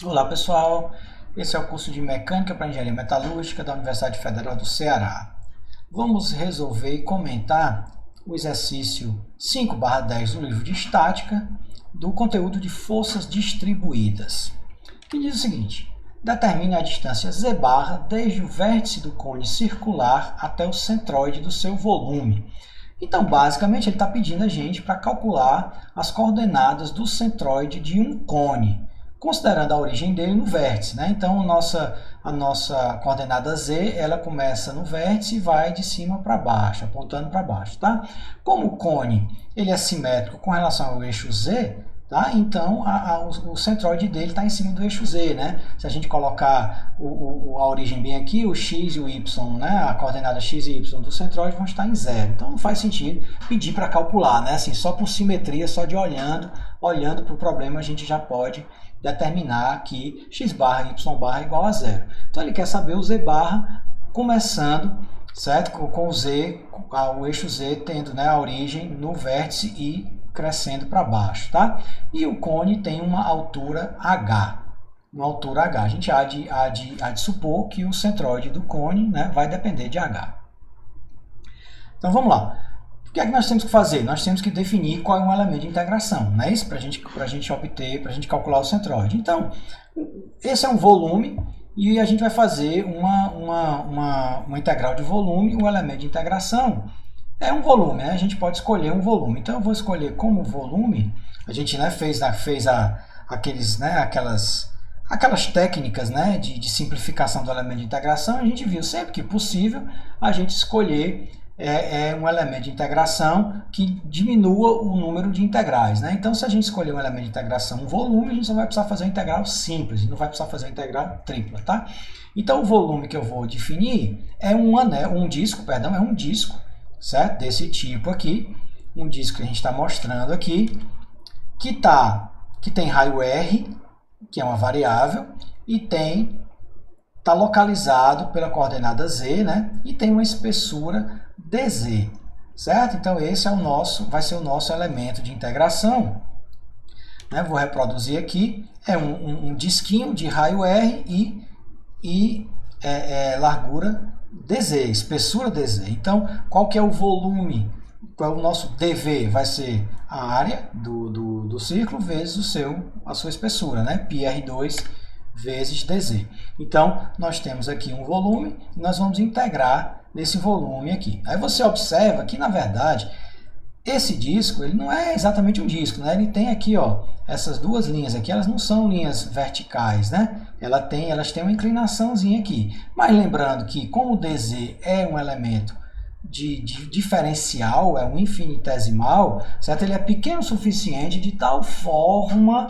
Olá pessoal, esse é o curso de Mecânica para Engenharia Metalúrgica da Universidade Federal do Ceará. Vamos resolver e comentar o exercício 5/10 do livro de Estática do conteúdo de forças distribuídas, que diz o seguinte: determine a distância z barra desde o vértice do cone circular até o centroide do seu volume. Então, basicamente, ele está pedindo a gente para calcular as coordenadas do centroide de um cone, considerando a origem dele no vértice, né? Então, a nossa coordenada z, ela começa no vértice e vai de cima para baixo, apontando para baixo, tá? Como o cone ele é simétrico com relação ao eixo z, tá? Então, o centroide dele está em cima do eixo z, né? Se a gente colocar a origem bem aqui, o x e o y, né? A coordenada x e y do centroide vão estar em zero. Então, não faz sentido pedir para calcular, né? Assim, só por simetria, só de olhando para o problema, a gente já pode determinar que x barra e y barra é igual a zero. Então, ele quer saber o z barra começando, certo? Com o z, o eixo z tendo, né, a origem no vértice e crescendo para baixo, tá? E o cone tem uma altura h. Uma altura h. A gente há de supor que o centroide do cone, né, vai depender de h. Então, vamos lá. O que é que nós temos que fazer? Nós temos que definir qual é um elemento de integração, não é isso? Para a gente obter, para a gente calcular o centroide. Então, esse é um volume e a gente vai fazer uma integral de volume. O elemento de integração é um volume, né? A gente pode escolher um volume. Então, eu vou escolher como volume. A gente, né, fez aquelas técnicas, né, de simplificação do elemento de integração. A gente viu sempre que possível a gente escolher um elemento de integração que diminua o número de integrais, né? Então, se a gente escolher um elemento de integração, um volume, a gente só vai precisar fazer uma integral simples, não vai precisar fazer uma integral tripla, tá? Então, o volume que eu vou definir é um disco, certo? Desse tipo aqui, um disco que a gente está mostrando aqui, que tem raio R, que é uma variável, e está localizado pela coordenada z, né? E tem uma espessura dz, certo? Então, esse vai ser o nosso elemento de integração. Né? Vou reproduzir aqui. É um disquinho de raio R e largura dz, espessura dz. Então, qual que é o volume? Qual é o nosso dv? Vai ser a área do círculo vezes a sua espessura, né? πr2 vezes dz. Então, nós temos aqui um volume e nós vamos integrar nesse volume aqui. Aí você observa que, na verdade, esse disco ele não é exatamente um disco, né? Ele tem aqui, ó, essas duas linhas aqui, elas não são linhas verticais, né? Elas têm uma inclinaçãozinha aqui. Mas lembrando que, como o dz é um elemento de diferencial, é um infinitesimal, certo? Ele é pequeno o suficiente de tal forma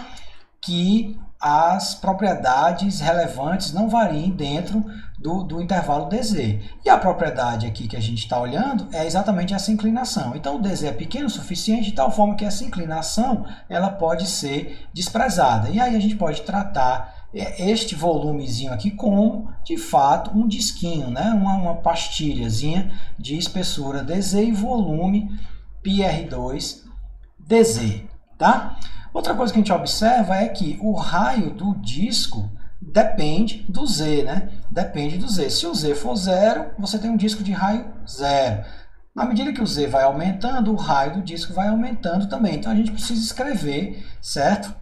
que as propriedades relevantes não variem dentro do intervalo dz. E a propriedade aqui que a gente está olhando é exatamente essa inclinação. Então, o dz é pequeno o suficiente de tal forma que essa inclinação ela pode ser desprezada. E aí a gente pode tratar este volumezinho aqui como, de fato, um disquinho, né? uma pastilhazinha de espessura dz e volume πr2 dz. Tá? Outra coisa que a gente observa é que o raio do disco depende do z, né? Depende do z. Se o z for zero, você tem um disco de raio zero. Na medida que o z vai aumentando, o raio do disco vai aumentando também. Então, a gente precisa escrever, certo?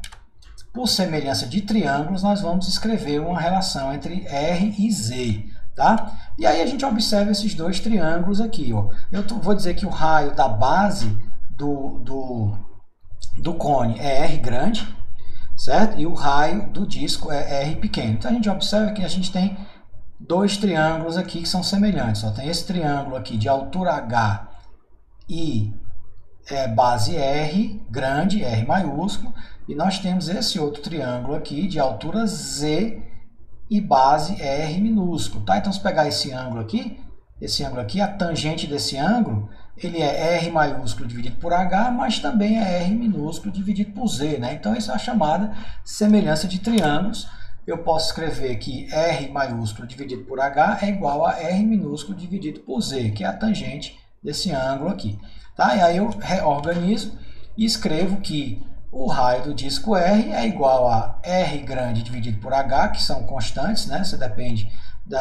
Por semelhança de triângulos, nós vamos escrever uma relação entre R e Z, tá? E aí a gente observa esses dois triângulos aqui, ó. Eu vou dizer que o raio da base do cone é R grande, certo? E o raio do disco é R pequeno. Então, a gente observa que a gente tem dois triângulos aqui que são semelhantes. Ó. Tem esse triângulo aqui de altura H e base R grande, R maiúsculo, e nós temos esse outro triângulo aqui de altura Z e base R minúsculo. Tá? Então, se pegar esse ângulo aqui, a tangente desse ângulo, ele é R maiúsculo dividido por H, mas também é R minúsculo dividido por Z. Né? Então, isso é a chamada semelhança de triângulos. Eu posso escrever que R maiúsculo dividido por H é igual a R minúsculo dividido por Z, que é a tangente desse ângulo aqui. Tá? E aí eu reorganizo e escrevo que o raio do disco R é igual a R grande dividido por H, que são constantes, né? Você depende,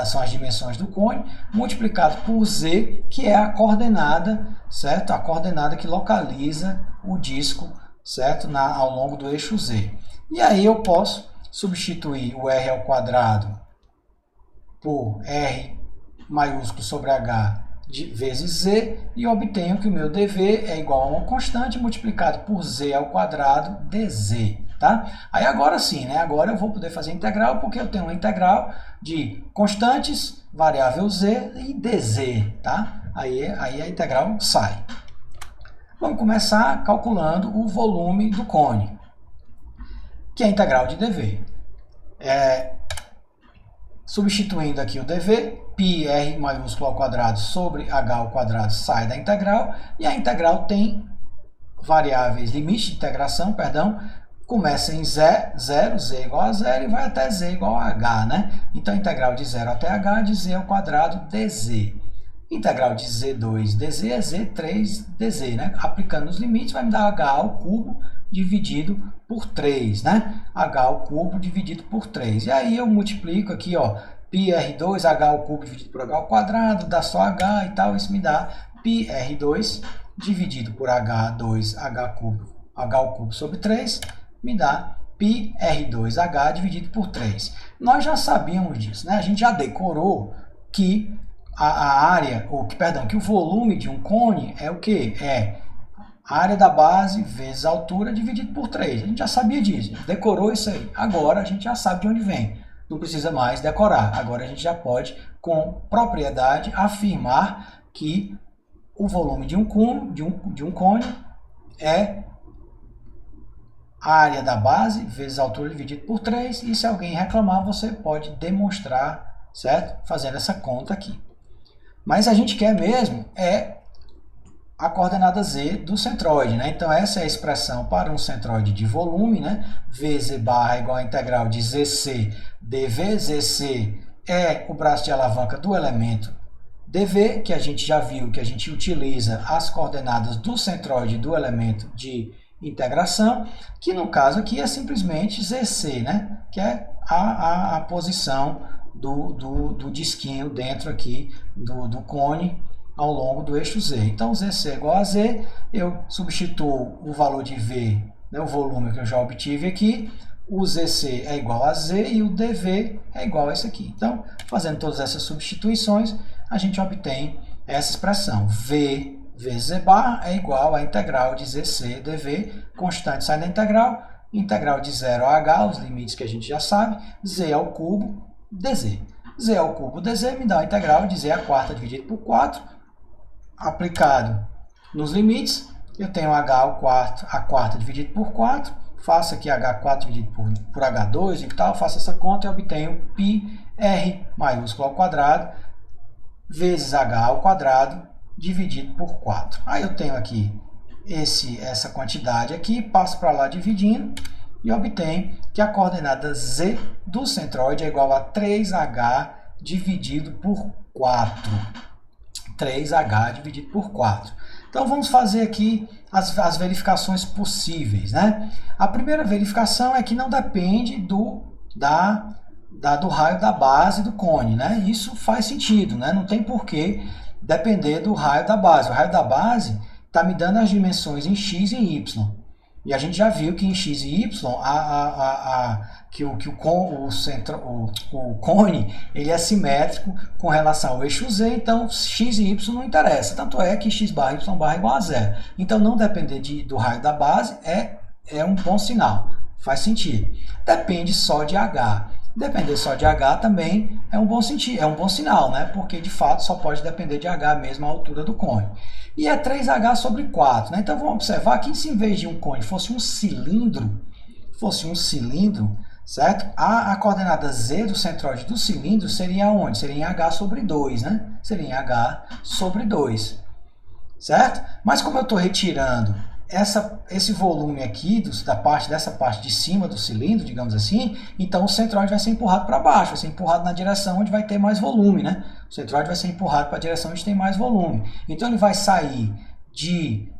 são as dimensões do cone, multiplicado por Z, que é a coordenada, certo? A coordenada que localiza o disco, certo? Ao longo do eixo Z. E aí eu posso substituir o R ao quadrado por R maiúsculo sobre H vezes Z e obtenho que o meu dV é igual a uma constante multiplicado por Z ao quadrado dZ. Tá? Aí agora sim, né? Agora eu vou poder fazer integral porque eu tenho uma integral de constantes, variável Z e dZ. Tá? Aí a integral sai. Vamos começar calculando o volume do cone, que é a integral de dV. Substituindo aqui o dV, πr maiúsculo ao quadrado sobre h ao quadrado sai da integral, e a integral tem variáveis, limite de integração, perdão, começa em 0, z igual a 0, e vai até z igual a h, né? Então, a integral de 0 até h de z ao quadrado dz. Integral de z2 dz é z3 dz, né? Aplicando os limites, vai me dar h ao cubo dividido por 3, né? H ao cubo dividido por 3. E aí eu multiplico aqui, ó, πr2, h ao cubo dividido por h ao quadrado, dá só h e tal, isso me dá πr2 dividido por h2, h ao cubo sobre 3, me dá πr2h dividido por 3. Nós já sabíamos disso, né? A gente já decorou que a área, que o volume de um cone é o quê? É a área da base vezes a altura dividido por 3. A gente já sabia disso, decorou isso aí. Agora a gente já sabe de onde vem. Não precisa mais decorar. Agora a gente já pode, com propriedade, afirmar que o volume de um cone é a área da base vezes a altura dividido por 3. E se alguém reclamar, você pode demonstrar, certo? Fazendo essa conta aqui. Mas a gente quer mesmo a coordenada z do centroide, né? Então, essa é a expressão para um centroide de volume, né? Vz barra é igual a integral de zc dv. Zc é o braço de alavanca do elemento dv, que a gente já viu que a gente utiliza as coordenadas do centroide do elemento de integração, que no caso aqui é simplesmente zc, né? Que é a posição do disquinho dentro aqui do cone ao longo do eixo Z. Então, ZC é igual a Z, eu substituo o valor de V, né, o volume que eu já obtive aqui, o ZC é igual a Z e o DV é igual a esse aqui. Então, fazendo todas essas substituições, a gente obtém essa expressão. V vezes Z barra é igual à integral de ZC dV, constante sai da integral de 0 a H, os limites que a gente já sabe, Z ao cubo dz. Z ao cubo dz me dá a integral de z à quarta dividido por 4. Aplicado nos limites, eu tenho h à quarta dividido por 4. Faço aqui h4 dividido por h2 e tal. Faço essa conta e obtenho πr maiúsculo ao quadrado vezes h ao quadrado dividido por 4. Aí eu tenho aqui essa quantidade aqui, passo para lá dividindo, e obtém que a coordenada z do centroide é igual a 3h dividido por 4. 3h dividido por 4. Então, vamos fazer aqui as verificações possíveis, né? A primeira verificação é que não depende do raio da base do cone, né? Isso faz sentido, né? Não tem por que depender do raio da base. O raio da base está me dando as dimensões em x e em y. E a gente já viu que em x e y, o cone ele é simétrico com relação ao eixo z, então x e y não interessa. Tanto é que x barra y barra é igual a 0. Então, não depender do raio da base é um bom sinal, faz sentido. Depende só de h. Depender só de h também é um bom sinal, né? Porque de fato só pode depender de h mesmo a altura do cone. E é 3h sobre 4, né? Então vamos observar que se em vez de um cone fosse um cilindro, certo? A coordenada z do centroide do cilindro seria onde? Seria em h sobre 2, né? Seria em h sobre 2, certo? Mas como eu estou retirando esse volume aqui dessa parte de cima do cilindro, digamos assim, então o centroide vai ser empurrado para baixo, vai ser empurrado na direção onde vai ter mais volume, né? O centroide vai ser empurrado para a direção onde tem mais volume. Então ele vai sair de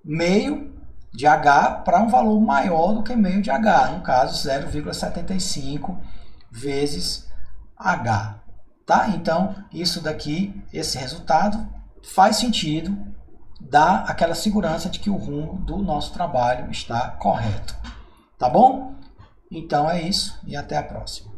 meio de H para um valor maior do que meio de H, no caso 0,75 vezes H. Tá? Então, isso daqui, esse resultado faz sentido, dá aquela segurança de que o rumo do nosso trabalho está correto. Tá bom? Então é isso e até a próxima.